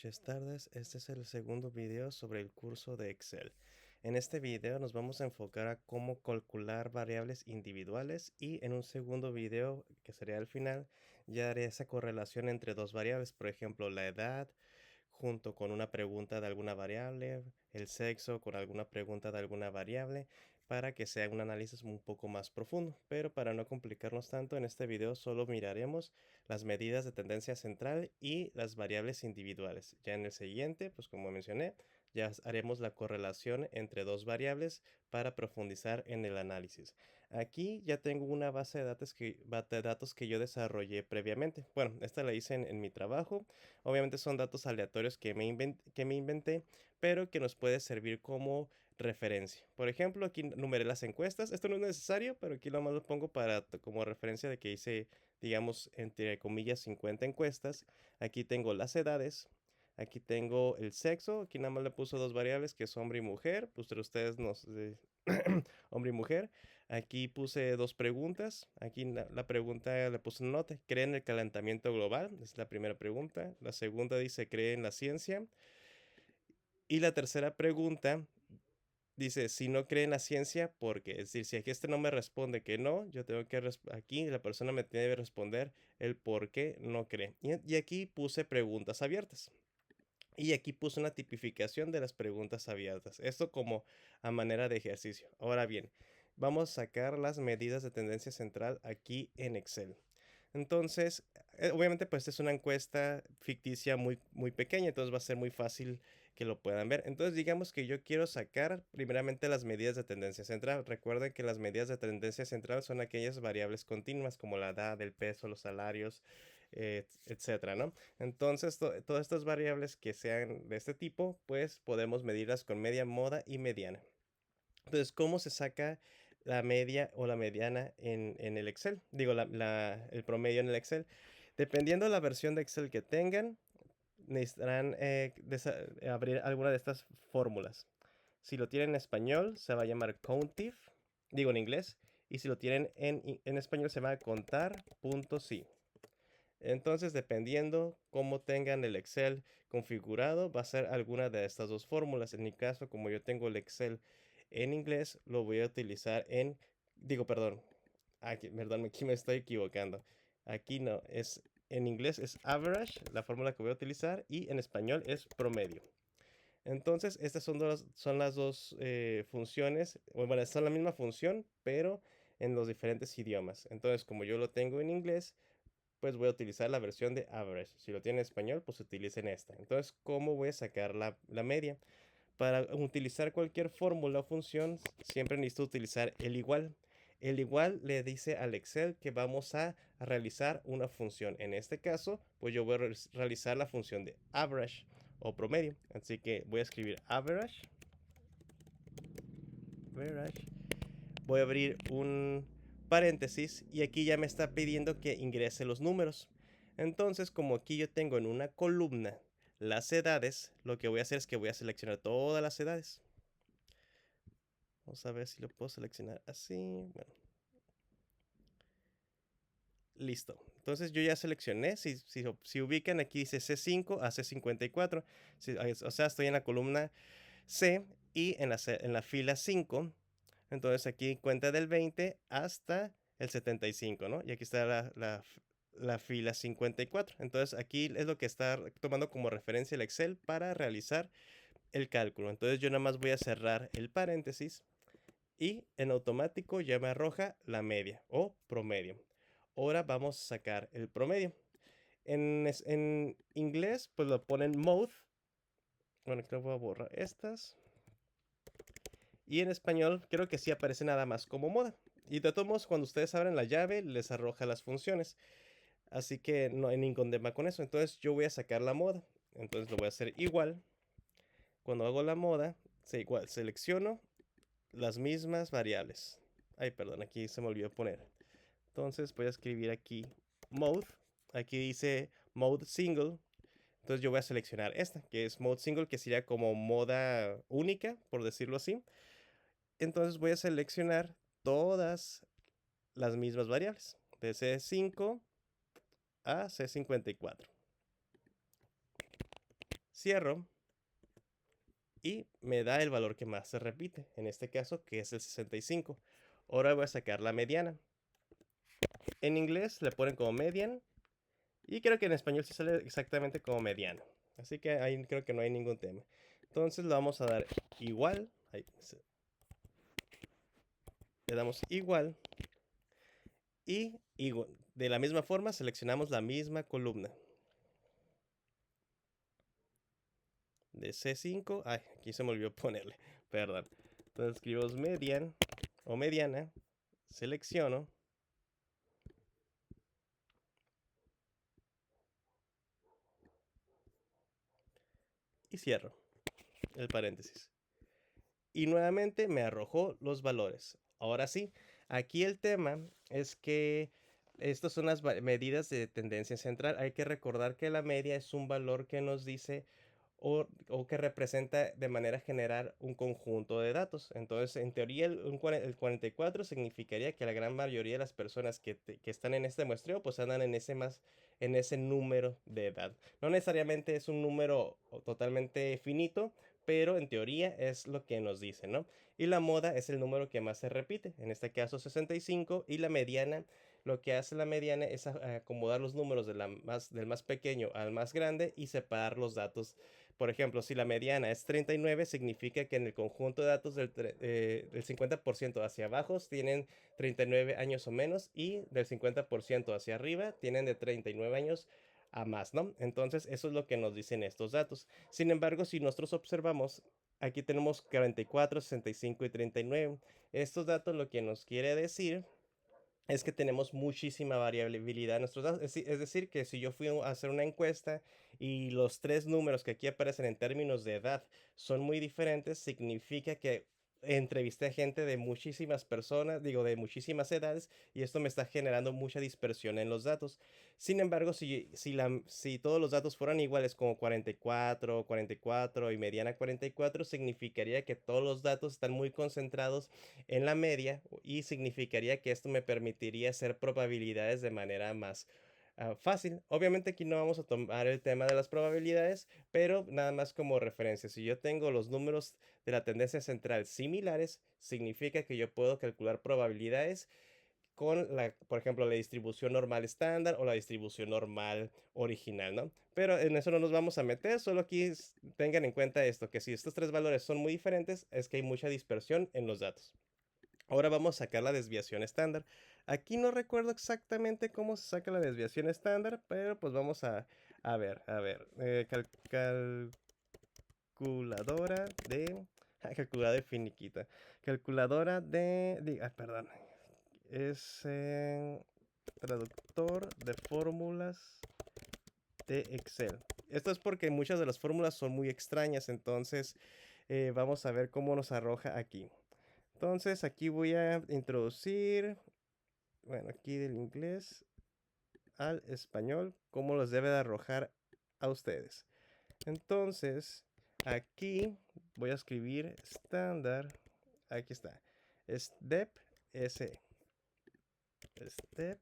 Buenas tardes, este es el segundo video sobre el curso de Excel. En este video nos vamos a enfocar a cómo calcular variables individuales y en un segundo video, que sería el final, ya haré esa correlación entre dos variables, por ejemplo, la edad junto con una pregunta de alguna variable, el sexo con alguna pregunta de alguna variable, para que sea un análisis un poco más profundo. Pero para no complicarnos tanto, en este video solo miraremos las medidas de tendencia central y las variables individuales. Ya en el siguiente, pues como mencioné, ya haremos la correlación entre dos variables para profundizar en el análisis. Aquí ya tengo una base de datos que yo desarrollé previamente. Bueno, esta la hice en mi trabajo. Obviamente son datos aleatorios que me inventé, pero que nos puede servir como referencia. Por ejemplo, aquí numeré las encuestas. Esto no es necesario, pero aquí nomás lo pongo como referencia de que hice, digamos, entre comillas, 50 encuestas. Aquí tengo las edades. Aquí tengo el sexo. Aquí nada más le puso dos variables que es hombre y mujer. Pues pero ustedes nos... hombre y mujer. Aquí puse dos preguntas. Aquí la pregunta le puse una nota. ¿Creen en el calentamiento global? Es la primera pregunta. La segunda dice, ¿cree en la ciencia? Y la tercera pregunta dice, si no cree en la ciencia, ¿por qué? Es decir, si aquí este no me responde que no, yo tengo que, aquí la persona me tiene que responder el por qué no cree. Y aquí puse preguntas abiertas. Y aquí puse una tipificación de las preguntas abiertas. Esto como a manera de ejercicio. Ahora bien, vamos a sacar las medidas de tendencia central aquí en Excel. Entonces, obviamente, pues esta es una encuesta ficticia muy pequeña, entonces va a ser muy fácil que lo puedan ver. Entonces, digamos que yo quiero sacar primeramente las medidas de tendencia central. Recuerden que las medidas de tendencia central son aquellas variables continuas como la edad, el peso, los salarios, etcétera, ¿no? Entonces, todas estas variables que sean de este tipo, pues podemos medirlas con media, moda y mediana. Entonces, ¿cómo se saca la media o la mediana en el Excel? Digo, el promedio en el Excel. Dependiendo de la versión de Excel que tengan, necesitarán abrir alguna de estas fórmulas. Si lo tienen en español, se va a llamar COUNTIF, digo en inglés, y si lo tienen en español, se va a contar.si. Entonces, dependiendo cómo tengan el Excel configurado, va a ser alguna de estas dos fórmulas. En mi caso, como yo tengo el Excel en inglés, lo voy a utilizar digo, perdón, aquí me estoy equivocando. Aquí no, en inglés es average, la fórmula que voy a utilizar, y en español es promedio. Entonces, estas son las dos funciones, bueno, son la misma función, pero en los diferentes idiomas. Entonces, como yo lo tengo en inglés, pues voy a utilizar la versión de average. Si lo tiene en español, pues utilicen esta. Entonces, ¿cómo voy a sacar la media? Para utilizar cualquier fórmula o función, siempre necesito utilizar el igual. El igual le dice al Excel que vamos a realizar una función. En este caso, pues yo voy a realizar la función de average o promedio. Así que voy a escribir average. Voy a abrir un paréntesis y aquí ya me está pidiendo que ingrese los números. Entonces, como aquí yo tengo en una columna las edades, lo que voy a hacer es que voy a seleccionar todas las edades. Vamos a ver si lo puedo seleccionar así. Bueno, listo. Entonces yo ya seleccioné. Si ubican aquí dice C5 a C54. O sea, estoy en la columna C y en la fila 5. Entonces aquí cuenta del 20 hasta el 75, ¿no? Y aquí está la fila 54. Entonces aquí es lo que está tomando como referencia el Excel para realizar el cálculo. Entonces yo nada más voy a cerrar el paréntesis y en automático ya me arroja la media o promedio. Ahora vamos a sacar el promedio. En inglés pues lo ponen mode. Bueno, aquí lo voy a borrar estas. Y en español creo que sí aparece nada más como moda. Y de todos modos, cuando ustedes abren la llave, les arroja las funciones. Así que no hay ningún tema con eso. Entonces yo voy a sacar la moda. Entonces lo voy a hacer igual. Cuando hago la moda, igual, selecciono las mismas variables. Ay, perdón, aquí se me olvidó poner. Entonces voy a escribir aquí mode. Aquí dice mode single. Entonces yo voy a seleccionar esta, que es mode single, que sería como moda única, por decirlo así. Entonces voy a seleccionar todas las mismas variables, de C5 a C54. cierro y me da el valor que más se repite, en este caso que es el 65. Ahora voy a sacar la mediana. En inglés le ponen como median y creo que en español sí sale exactamente como mediano. Así que ahí creo que no hay ningún tema. Entonces le vamos a dar igual. Ahí, le damos igual. Y de la misma forma seleccionamos la misma columna. De C5. Ay, aquí se me olvidó ponerle. Perdón. Entonces escribimos median o mediana. Selecciono. Y cierro el paréntesis. Y nuevamente me arrojó los valores. Ahora sí, aquí el tema es que estas son las medidas de tendencia central. Hay que recordar que la media es un valor que nos dice o que representa de manera general un conjunto de datos. Entonces, en teoría, el 44 significaría que la gran mayoría de las personas que están en este muestreo, pues andan en ese número de edad. No necesariamente es un número totalmente finito, pero en teoría es lo que nos dice, ¿no? Y la moda es el número que más se repite, en este caso 65, y la mediana, lo que hace la mediana es acomodar los números del más pequeño al más grande y separar los datos. Por ejemplo, si la mediana es 39, significa que en el conjunto de datos del 50% hacia abajo tienen 39 años o menos y del 50% hacia arriba tienen de 39 años a más, ¿no? Entonces, eso es lo que nos dicen estos datos. Sin embargo, si nosotros observamos, aquí tenemos 44, 65 y 39. Estos datos lo que nos quiere decir es que tenemos muchísima variabilidad en nuestros datos. Es decir, que si yo fui a hacer una encuesta y los tres números que aquí aparecen en términos de edad son muy diferentes, significa que entrevisté a gente de muchísimas personas, digo, de muchísimas edades, y esto me está generando mucha dispersión en los datos. Sin embargo, si todos los datos fueran iguales como 44, 44 y mediana 44, significaría que todos los datos están muy concentrados en la media y significaría que esto me permitiría hacer probabilidades de manera más fácil. Obviamente aquí no vamos a tomar el tema de las probabilidades, pero nada más como referencia. Si yo tengo los números de la tendencia central similares, significa que yo puedo calcular probabilidades con por ejemplo, la distribución normal estándar o la distribución normal original, ¿no? Pero en eso no nos vamos a meter, solo aquí tengan en cuenta esto, que si estos tres valores son muy diferentes, es que hay mucha dispersión en los datos. Ahora vamos a sacar la desviación estándar. Aquí no recuerdo exactamente cómo se saca la desviación estándar, pero pues vamos a ver. Calculadora de... calculadora de finiquita. Calculadora perdón. Es traductor de fórmulas de Excel. Esto es porque muchas de las fórmulas son muy extrañas, entonces vamos a ver cómo nos arroja aquí. Entonces aquí voy a introducir, bueno, aquí del inglés al español, cómo los debe de arrojar a ustedes. Entonces, aquí voy a escribir estándar, aquí está, step S, step,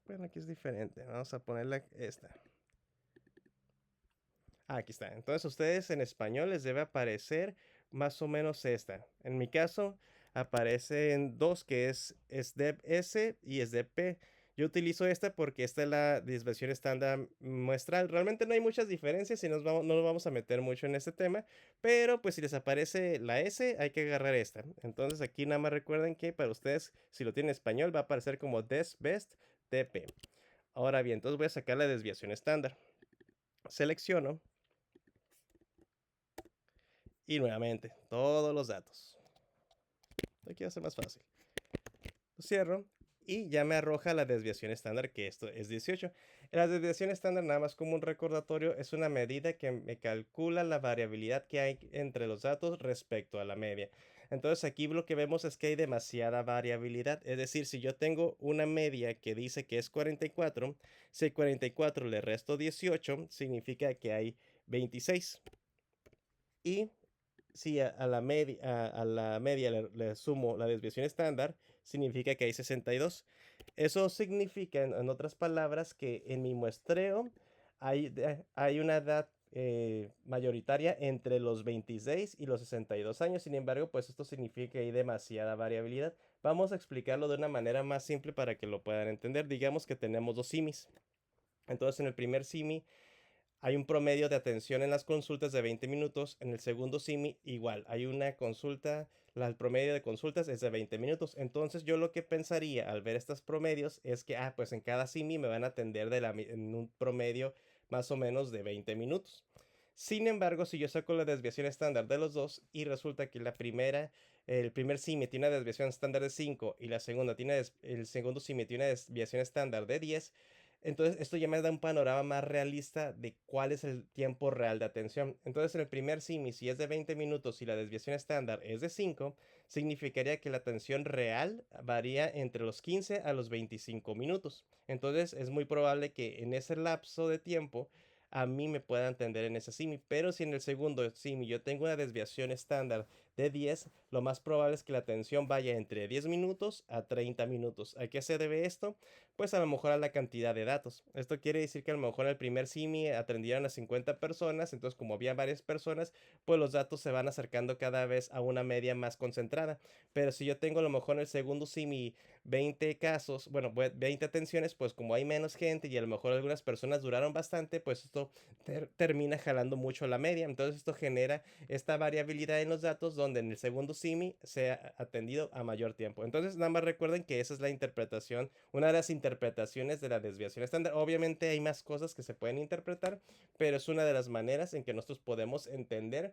bueno, aquí es diferente, vamos a ponerle esta. Aquí está. Entonces, ustedes en español les debe aparecer más o menos esta. En mi caso, aparecen dos que es SDEP S y SDEP P. Yo utilizo esta porque esta es la desviación estándar muestral. Realmente no hay muchas diferencias y no nos vamos a meter mucho en este tema, pero pues si les aparece la S, hay que agarrar esta. Entonces aquí nada más recuerden que para ustedes, si lo tienen en español, va a aparecer como DES BEST TP. Ahora bien, entonces voy a sacar la desviación estándar. Selecciono y nuevamente, todos los datos. Aquí va a ser más fácil. Lo cierro y ya me arroja la desviación estándar, que esto es 18. La desviación estándar, nada más como un recordatorio, es una medida que me calcula la variabilidad que hay entre los datos respecto a la media. Entonces aquí lo que vemos es que hay demasiada variabilidad. Es decir, si yo tengo una media que dice que es 44, si 44 le resto 18, significa que hay 26. Y si a la media le sumo la desviación estándar, significa que hay 62. Eso significa, en otras palabras, que en mi muestreo hay una edad mayoritaria entre los 26 y los 62 años. Sin embargo, pues esto significa que hay demasiada variabilidad. Vamos a explicarlo de una manera más simple para que lo puedan entender. Digamos que tenemos dos simis. Entonces, en el primer simi hay un promedio de atención en las consultas de 20 minutos. En el segundo simi, igual, hay una consulta, el promedio de consultas es de 20 minutos. Entonces, yo lo que pensaría al ver estos promedios es que, pues en cada simi me van a atender en un promedio más o menos de 20 minutos. Sin embargo, si yo saco la desviación estándar de los dos y resulta que el primer simi tiene una desviación estándar de 5 y el segundo simi tiene una desviación estándar de 10, entonces esto ya me da un panorama más realista de cuál es el tiempo real de atención. Entonces en el primer simi, si es de 20 minutos y la desviación estándar es de 5, significaría que la atención real varía entre los 15 a los 25 minutos. Entonces es muy probable que en ese lapso de tiempo a mí me pueda atender en ese simi. Pero si en el segundo simi yo tengo una desviación estándar de 10, lo más probable es que la atención vaya entre 10 minutos a 30 minutos. ¿A qué se debe esto? Pues a lo mejor a la cantidad de datos. Esto quiere decir que a lo mejor en el primer simi atendieron a 50 personas, entonces como había varias personas, pues los datos se van acercando cada vez a una media más concentrada. Pero si yo tengo a lo mejor en el segundo simi 20 casos, bueno, 20 atenciones, pues como hay menos gente y a lo mejor algunas personas duraron bastante, pues esto termina jalando mucho la media. Entonces esto genera esta variabilidad en los datos donde en el segundo simi se ha atendido a mayor tiempo. Entonces nada más recuerden que esa es la interpretación, una de las interpretaciones de la desviación estándar. Obviamente hay más cosas que se pueden interpretar, pero es una de las maneras en que nosotros podemos entender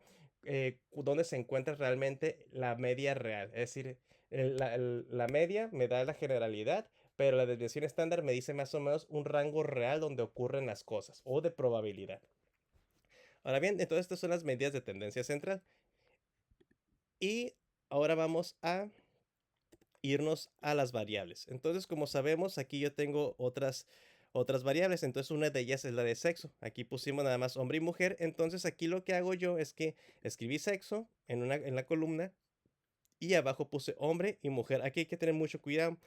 dónde se encuentra realmente la media real. Es decir, la media me da la generalidad, pero la desviación estándar me dice más o menos un rango real donde ocurren las cosas o de probabilidad. Ahora bien, entonces estas son las medidas de tendencia central. Y ahora vamos a irnos a las variables. Entonces, como sabemos, aquí yo tengo otras variables. Entonces, una de ellas es la de sexo. Aquí pusimos nada más hombre y mujer. Entonces, aquí lo que hago yo es que escribí sexo en la columna y abajo puse hombre y mujer. Aquí hay que tener mucho cuidado.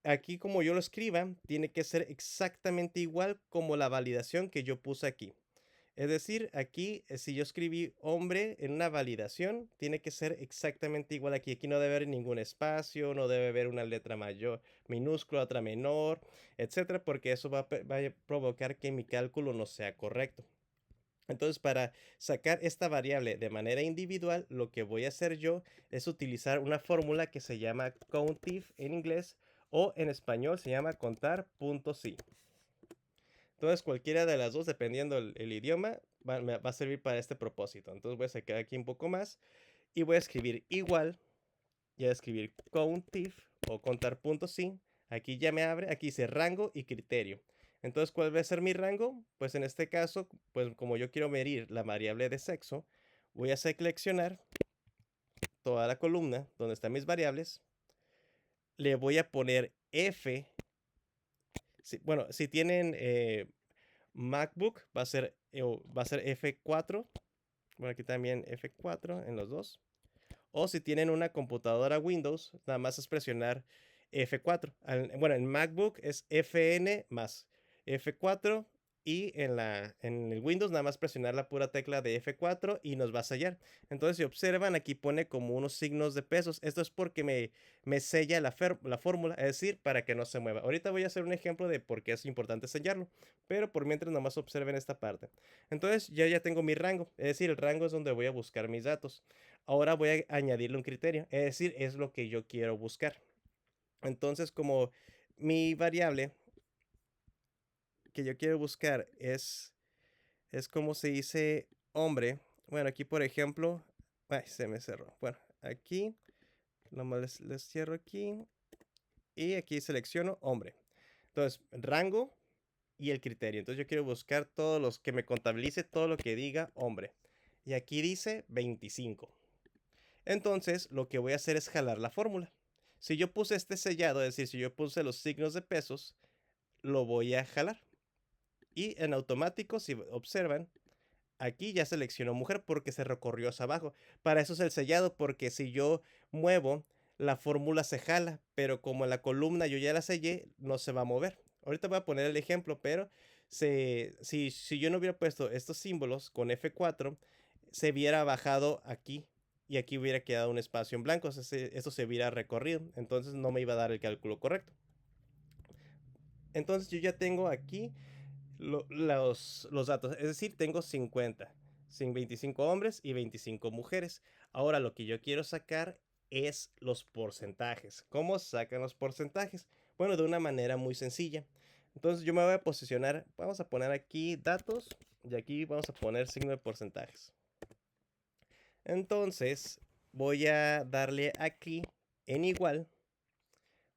Aquí, como yo lo escriba, tiene que ser exactamente igual como la validación que yo puse aquí. Es decir, aquí, si yo escribí hombre en una validación, tiene que ser exactamente igual aquí. Aquí no debe haber ningún espacio, no debe haber una letra mayor, minúscula, otra menor, etcétera, porque eso va a provocar que mi cálculo no sea correcto. Entonces, para sacar esta variable de manera individual, lo que voy a hacer yo es utilizar una fórmula que se llama COUNTIF en inglés o en español se llama contar.si. Entonces, cualquiera de las dos, dependiendo el idioma, me va a servir para este propósito. Entonces, voy a sacar aquí un poco más y voy a escribir igual y a escribir COUNTIF o contar.si. Aquí ya me abre, aquí dice rango y criterio. Entonces, ¿cuál va a ser mi rango? Pues en este caso, pues como yo quiero medir la variable de sexo, voy a seleccionar toda la columna donde están mis variables. Le voy a poner F. Bueno, si tienen MacBook, va a ser F4. Bueno, aquí también F4 en los dos. O si tienen una computadora Windows, nada más es presionar F4. Bueno, en MacBook es FN más F4 y en el Windows nada más presionar la pura tecla de F4 y nos va a sellar. Entonces, si observan, aquí pone como unos signos de pesos. Esto es porque me sella la fórmula, es decir, para que no se mueva. Ahorita voy a hacer un ejemplo de por qué es importante sellarlo, pero por mientras nomás observen esta parte. Entonces, ya tengo mi rango, es decir, el rango es donde voy a buscar mis datos. Ahora voy a añadirle un criterio, es decir, es lo que yo quiero buscar. Entonces, como mi variable que yo quiero buscar es como se dice hombre. Bueno, aquí por ejemplo, ay, se me cerró. Bueno, aquí, nomás les cierro aquí y aquí selecciono hombre. Entonces, rango y el criterio. Entonces yo quiero buscar todos los que me contabilice todo lo que diga hombre. Y aquí dice 25. Entonces, lo que voy a hacer es jalar la fórmula. Si yo puse este sellado, es decir, si yo puse los signos de pesos, lo voy a jalar. Y en automático, si observan, aquí ya seleccionó mujer porque se recorrió hacia abajo. Para eso es el sellado, porque si yo muevo la fórmula se jala, pero como en la columna yo ya la sellé, no se va a mover. Ahorita voy a poner el ejemplo, pero si yo no hubiera puesto estos símbolos con F4, se hubiera bajado aquí y aquí hubiera quedado un espacio en blanco. Esto se hubiera recorrido, entonces no me iba a dar el cálculo correcto. Entonces yo ya tengo aquí los datos, es decir, tengo 50, 25 hombres y 25 mujeres. Ahora lo que yo quiero sacar es los porcentajes. ¿Cómo sacan los porcentajes? Bueno, de una manera muy sencilla. Entonces yo me voy a posicionar, vamos a poner aquí datos y aquí vamos a poner signo de porcentajes. Entonces voy a darle aquí en igual,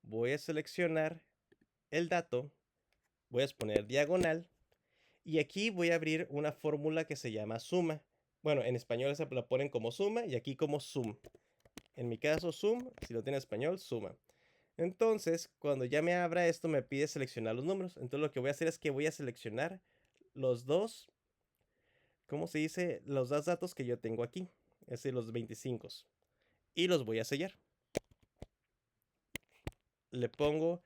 voy a seleccionar el dato, voy a poner diagonal. Y aquí voy a abrir una fórmula que se llama suma. Bueno, en español se la ponen como suma y aquí como sum. En mi caso, sum, si lo tiene en español, suma. Entonces, cuando ya me abra esto, me pide seleccionar los números. Entonces, lo que voy a hacer es que voy a seleccionar los dos, ¿cómo se dice? Los dos datos que yo tengo aquí, es decir, los 25. Y los voy a sellar. Le pongo,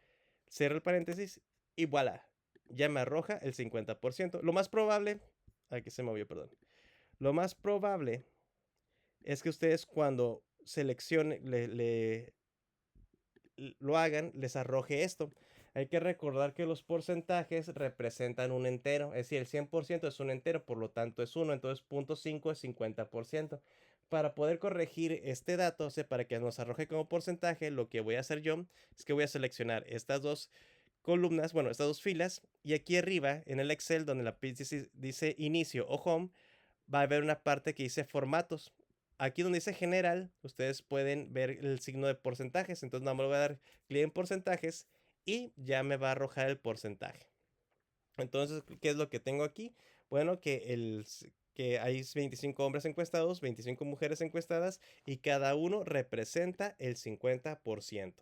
cierro el paréntesis y voilà. Ya me arroja el 50%. Lo más probable, aquí se movió, perdón. Lo más probable es que ustedes cuando seleccionen, lo hagan, les arroje esto. Hay que recordar que los porcentajes representan un entero, es decir, el 100% es un entero, por lo tanto es 1, entonces 0.5 es 50%. Para poder corregir este dato, o sea, para que nos arroje como porcentaje, lo que voy a hacer yo es que voy a seleccionar estas dos columnas, bueno, estas dos filas, y aquí arriba en el Excel donde la dice inicio o home, va a haber una parte que dice formatos. Aquí donde dice general, ustedes pueden ver el signo de porcentajes. Entonces nada más le voy a dar clic en porcentajes y ya me va a arrojar el porcentaje. Entonces, ¿qué es lo que tengo aquí? Bueno, que hay 25 hombres encuestados, 25 mujeres encuestadas y cada uno representa el 50%.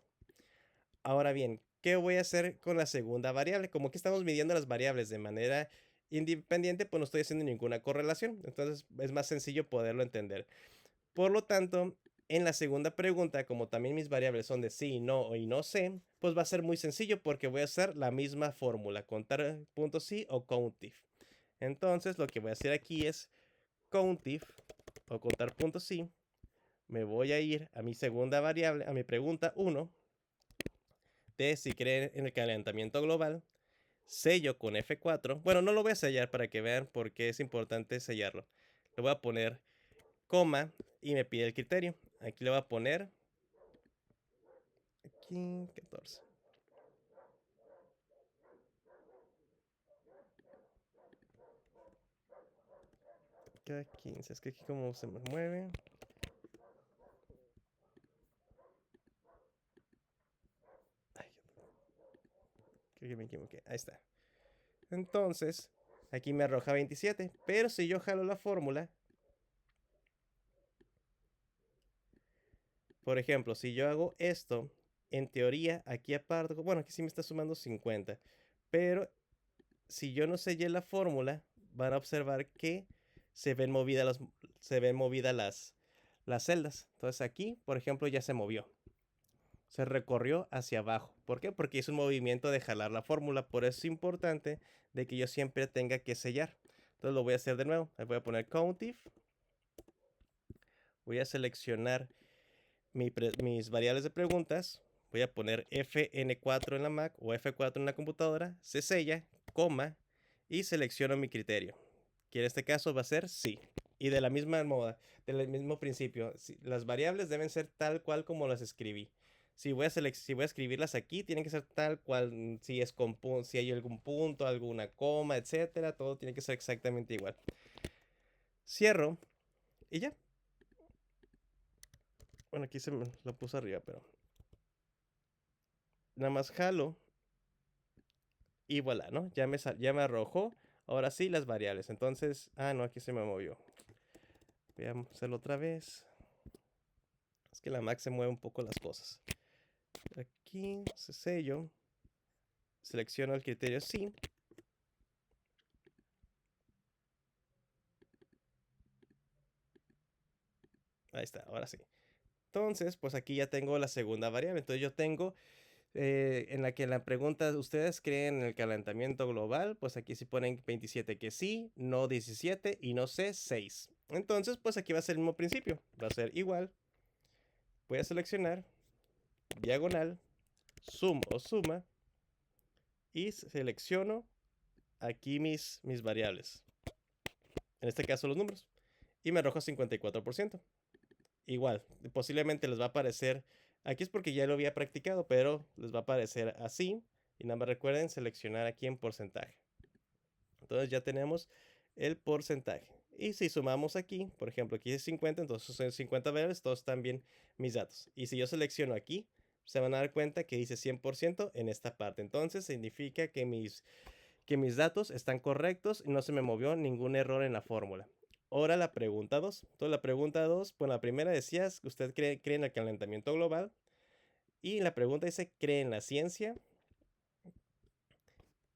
Ahora bien, ¿qué voy a hacer con la segunda variable? Como que estamos midiendo las variables de manera independiente, pues no estoy haciendo ninguna correlación. Entonces es más sencillo poderlo entender. Por lo tanto, en la segunda pregunta, como también mis variables son de sí, no y no sé, pues va a ser muy sencillo porque voy a hacer la misma fórmula, contar puntos sí o countif. Entonces lo que voy a hacer aquí es countif o contar puntos sí. Me voy a ir a mi segunda variable, a mi pregunta 1, de si creen en el calentamiento global. Sello con F4. Bueno, no lo voy a sellar para que vean por qué es importante sellarlo. Le voy a poner coma y me pide el criterio. Aquí le voy a poner aquí 14. Acá 15. Es que aquí como se me mueve. Ay, creo que me equivoqué. Ahí está. Entonces, aquí me arroja 27. Pero si yo jalo la fórmula, por ejemplo, si yo hago esto, en teoría, aquí aparte, bueno, aquí sí me está sumando 50. Pero si yo no sellé la fórmula, van a observar que se ven movidas las celdas. Entonces aquí, por ejemplo, ya se movió. Se recorrió hacia abajo. ¿Por qué? Porque es un movimiento de jalar la fórmula. Por eso es importante de que yo siempre tenga que sellar. Entonces lo voy a hacer de nuevo. Ahí voy a poner countif. Voy a seleccionar mis variables de preguntas. Voy a poner FN4 en la Mac o F4 en la computadora. Se sella, coma y selecciono mi criterio. Que en este caso va a ser sí. Y de la misma moda, del mismo principio, las variables deben ser tal cual como las escribí. Si voy a escribirlas aquí, tienen que ser tal cual, si hay algún punto, alguna coma, etcétera, todo tiene que ser exactamente igual. Cierro y ya. Bueno, aquí se me lo puse arriba, pero nada más jalo y voilà, ¿no? Ya me arrojó. Ahora sí las variables. Entonces, no, aquí se me movió. Voy a hacerlo otra vez. Es que la Mac se mueve un poco las cosas. Aquí se sello. Selecciono el criterio sí. Ahí está, ahora sí. Entonces, pues aquí ya tengo la segunda variable. Entonces yo tengo en la pregunta, ¿ustedes creen en el calentamiento global? Pues aquí sí ponen 27 que sí, no 17 y no sé 6. Entonces, pues aquí va a ser el mismo principio. Va a ser igual. Voy a seleccionar diagonal, sum o suma y selecciono aquí mis variables. En este caso los números. Y me arroja 54%. Igual, posiblemente les va a aparecer, aquí es porque ya lo había practicado, pero les va a aparecer así. Y nada más recuerden seleccionar aquí en porcentaje. Entonces ya tenemos el porcentaje. Y si sumamos aquí, por ejemplo, aquí es 50, entonces son 50 variables, todos están bien mis datos. Y si yo selecciono aquí, se van a dar cuenta que dice 100% en esta parte. Entonces significa que mis datos están correctos y no se me movió ningún error en la fórmula. Ahora la pregunta 2. Entonces la pregunta 2, bueno, la primera decía, ¿usted cree en el calentamiento global? Y la pregunta dice, ¿cree en la ciencia?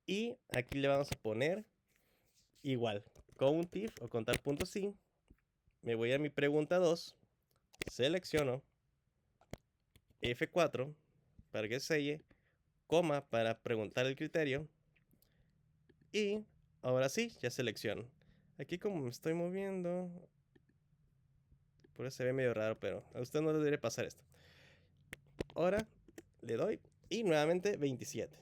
Y aquí le vamos a poner igual, countif o contar puntos sí. Me voy a mi pregunta 2, selecciono F4 para que selle, coma para preguntar el criterio. Y ahora sí, ya selecciono. Aquí como me estoy moviendo, por eso se ve medio raro, pero a usted no le debería pasar esto. Ahora le doy y nuevamente 27.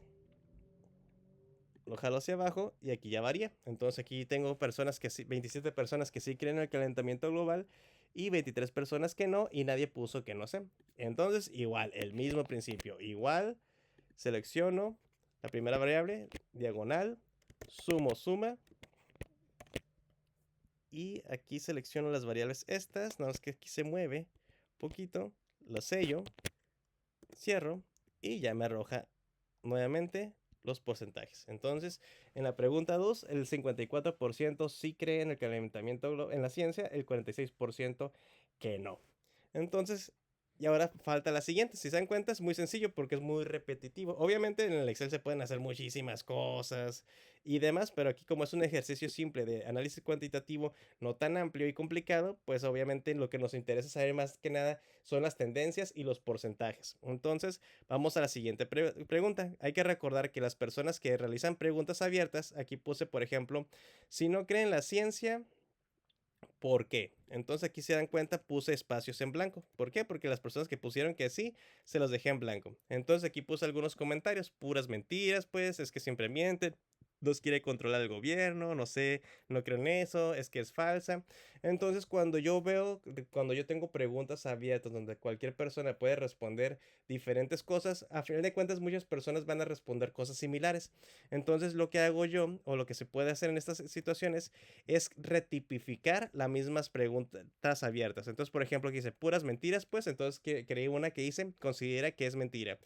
Lo jalo hacia abajo y aquí ya varía. Entonces aquí tengo personas que sí, 27 personas que sí creen en el calentamiento global y 23 personas que no y nadie puso que no sé. Entonces igual, el mismo principio. Igual, selecciono la primera variable, diagonal, sumo, suma. Y aquí selecciono las variables estas, nada más que aquí se mueve un poquito, lo sello, cierro y ya me arroja nuevamente los porcentajes. Entonces, en la pregunta 2, el 54% sí cree en el calentamiento en la ciencia, el 46% que no. Entonces, y ahora falta la siguiente. Si se dan cuenta, es muy sencillo porque es muy repetitivo. Obviamente en el Excel se pueden hacer muchísimas cosas y demás, pero aquí como es un ejercicio simple de análisis cuantitativo, no tan amplio y complicado, pues obviamente lo que nos interesa saber más que nada son las tendencias y los porcentajes. Entonces, vamos a la siguiente pregunta. Hay que recordar que las personas que realizan preguntas abiertas, aquí puse, por ejemplo, si no creen la ciencia, ¿por qué? Entonces aquí se dan cuenta, puse espacios en blanco. ¿Por qué? Porque las personas que pusieron que sí, se los dejé en blanco. Entonces aquí puse algunos comentarios, puras mentiras, pues, es que siempre mienten, nos quiere controlar el gobierno, no sé, no creo en eso, es que es falsa. Entonces cuando yo tengo preguntas abiertas donde cualquier persona puede responder diferentes cosas, a final de cuentas muchas personas van a responder cosas similares. Entonces lo que hago yo, o lo que se puede hacer en estas situaciones, es retipificar las mismas preguntas abiertas. Entonces, por ejemplo, aquí dice puras mentiras, pues entonces creí una que dice considera que es mentira.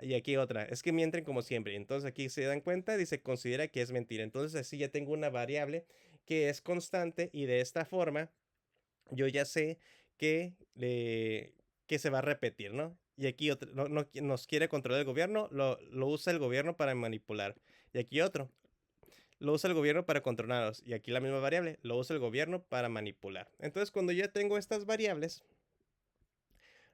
Y aquí otra, es que mienten como siempre. Entonces aquí se dan cuenta, dice considera que es mentira. Entonces así ya tengo una variable que es constante y de esta forma yo ya sé que se va a repetir, ¿no? Y aquí otro, no nos quiere controlar el gobierno, lo usa el gobierno para manipular. Y aquí otro, lo usa el gobierno para controlarlos. Y aquí la misma variable, lo usa el gobierno para manipular. Entonces, cuando ya tengo estas variables,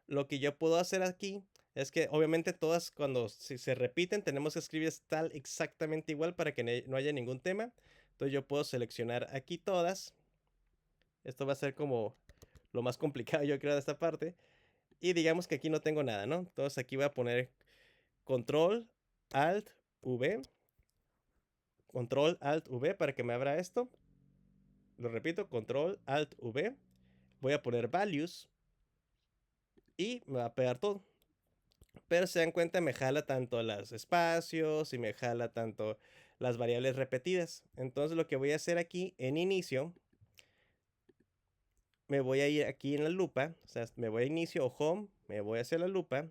lo que yo puedo hacer aquí es que obviamente todas cuando si se repiten tenemos que escribir tal exactamente igual para que no haya ningún tema. Entonces yo puedo seleccionar aquí todas. Esto va a ser como lo más complicado yo creo de esta parte. Y digamos que aquí no tengo nada, ¿no? Entonces aquí voy a poner control, alt, v. Control, alt, v para que me abra esto. Lo repito, control, alt, v. Voy a poner values y me va a pegar todo. Pero se dan cuenta, me jala tanto los espacios y me jala tanto las variables repetidas. Entonces lo que voy a hacer aquí en inicio, me voy a ir aquí en la lupa, o sea, me voy a inicio o home, me voy hacia la lupa.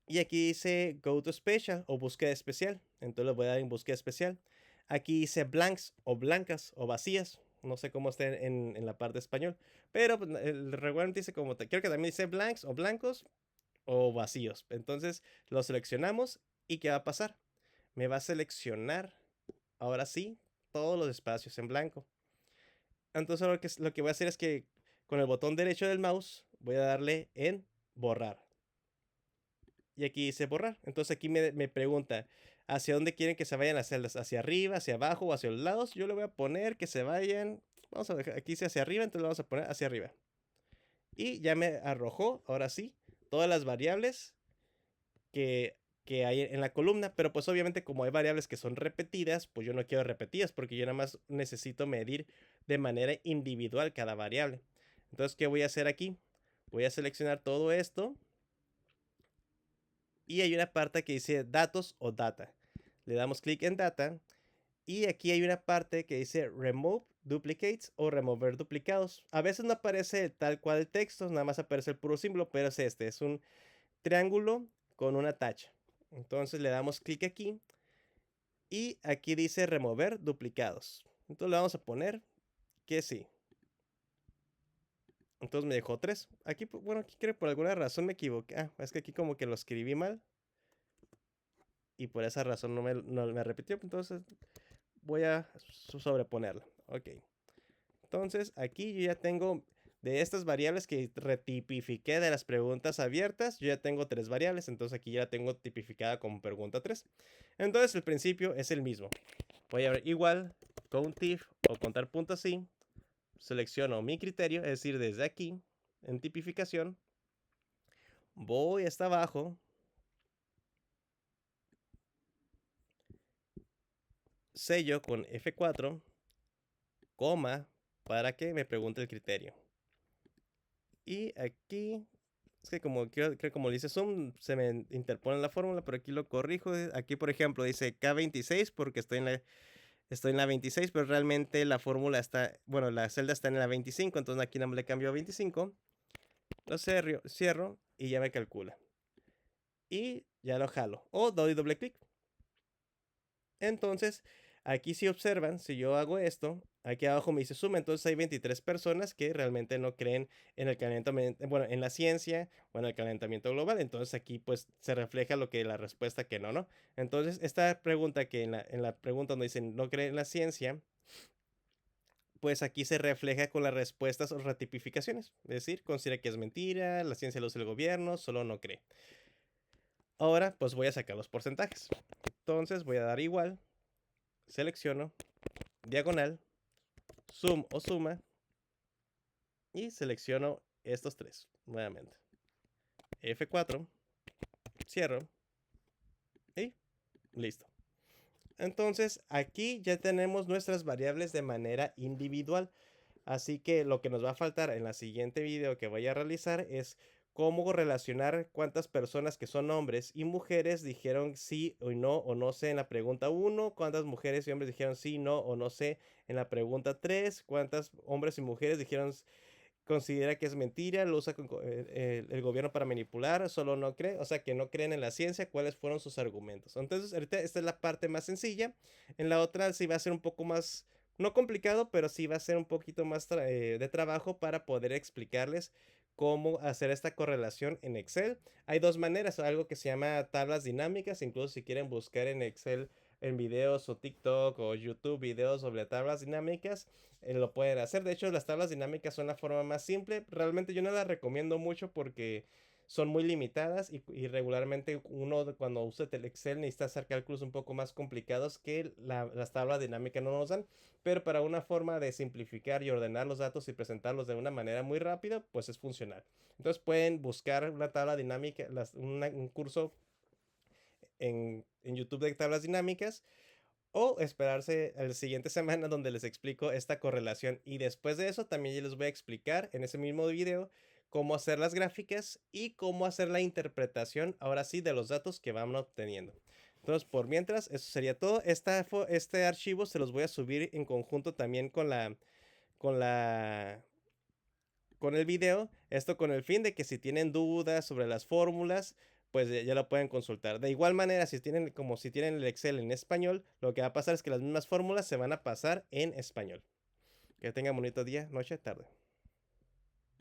Y aquí dice Go to Special o búsqueda especial. Entonces le voy a dar en búsqueda especial. Aquí dice blanks o blancas o vacías. No sé cómo está en la parte de español. Pero pues, regularmente dice como, creo que también dice blanks o blancos o vacíos. Entonces lo seleccionamos y ¿qué va a pasar? Me va a seleccionar, ahora sí, todos los espacios en blanco. Entonces lo que voy a hacer es que con el botón derecho del mouse voy a darle en borrar. Y aquí dice borrar. Entonces aquí me pregunta hacia dónde quieren que se vayan las celdas, hacia arriba, hacia abajo o hacia los lados. Yo le voy a poner que se vayan, vamos a dejar, aquí dice hacia arriba, entonces le vamos a poner hacia arriba. Y ya me arrojó, ahora sí, todas las variables que, que hay en la columna. Pero pues obviamente como hay variables que son repetidas, pues yo no quiero repetidas porque yo nada más necesito medir de manera individual cada variable. Entonces, ¿qué voy a hacer aquí? Voy a seleccionar todo esto. Y hay una parte que dice datos o data. Le damos clic en data. Y aquí hay una parte que dice remove duplicates o remover duplicados. A veces no aparece tal cual el texto, nada más aparece el puro símbolo, pero es este, es un triángulo con una tacha. Entonces le damos clic aquí y aquí dice remover duplicados. Entonces le vamos a poner que sí. Entonces me dejó 3. Aquí, bueno, aquí creo que por alguna razón me equivoqué. Ah, es que aquí como que lo escribí mal. Y por esa razón no me repitió. Entonces voy a sobreponerla. Ok. Entonces aquí yo ya tengo de estas variables que retipifiqué de las preguntas abiertas. Yo ya tengo 3 variables. Entonces aquí ya la tengo tipificada como pregunta 3. Entonces el principio es el mismo. Voy a ver igual, countif o contar puntos sí. Selecciono mi criterio, es decir, desde aquí, en tipificación, voy hasta abajo, sello con F4, coma, para que me pregunte el criterio. Y aquí, es que como, como dice zoom, se me interpone la fórmula, pero aquí lo corrijo. Aquí, por ejemplo, dice K26 porque estoy en la 26, pero realmente la fórmula está, bueno, la celda está en la 25, entonces aquí no le cambio a 25. Lo cierro y ya me calcula. Y ya lo jalo. O doy doble clic. Entonces, aquí si observan, si yo hago esto, aquí abajo me dice suma, entonces hay 23 personas que realmente no creen en el calentamiento, bueno, en la ciencia o en el calentamiento global. Entonces aquí pues se refleja lo que la respuesta que no, ¿no? Entonces, esta pregunta que en la pregunta donde dicen no creen en la ciencia, pues aquí se refleja con las respuestas o ratificaciones. Es decir, considera que es mentira, la ciencia lo usa el gobierno, solo no cree. Ahora, pues voy a sacar los porcentajes. Entonces voy a dar igual, selecciono, diagonal, zoom o suma y selecciono estos 3 nuevamente. F4, cierro y listo. Entonces aquí ya tenemos nuestras variables de manera individual. Así que lo que nos va a faltar en la siguiente video que voy a realizar es cómo relacionar cuántas personas que son hombres y mujeres dijeron sí o no sé en la pregunta 1, cuántas mujeres y hombres dijeron sí, no o no sé en la pregunta 3, cuántas hombres y mujeres dijeron considera que es mentira, lo usa el gobierno para manipular, solo no cree, o sea que no creen en la ciencia, cuáles fueron sus argumentos. Entonces, ahorita esta es la parte más sencilla. En la otra sí va a ser un poco más, no complicado, pero sí va a ser un poquito más de trabajo para poder explicarles cómo hacer esta correlación en Excel. Hay dos maneras, algo que se llama tablas dinámicas, incluso si quieren buscar en Excel en videos o TikTok o YouTube videos sobre tablas dinámicas, lo pueden hacer. De hecho, las tablas dinámicas son la forma más simple. Realmente yo no las recomiendo mucho porque son muy limitadas y regularmente uno cuando usa el Excel necesita hacer cálculos un poco más complicados que las tablas dinámicas no nos dan. Pero para una forma de simplificar y ordenar los datos y presentarlos de una manera muy rápida, pues es funcional. Entonces pueden buscar una tabla dinámica, un curso en YouTube de tablas dinámicas o esperarse a la siguiente semana donde les explico esta correlación. Y después de eso también yo les voy a explicar en ese mismo video cómo hacer las gráficas y cómo hacer la interpretación ahora sí de los datos que van obteniendo. Entonces, por mientras, eso sería todo. Este archivo se los voy a subir en conjunto también con la, con el video. Esto con el fin de que si tienen dudas sobre las fórmulas, pues ya lo pueden consultar. De igual manera, si tienen el Excel en español, lo que va a pasar es que las mismas fórmulas se van a pasar en español. Que tengan bonito día, noche, tarde.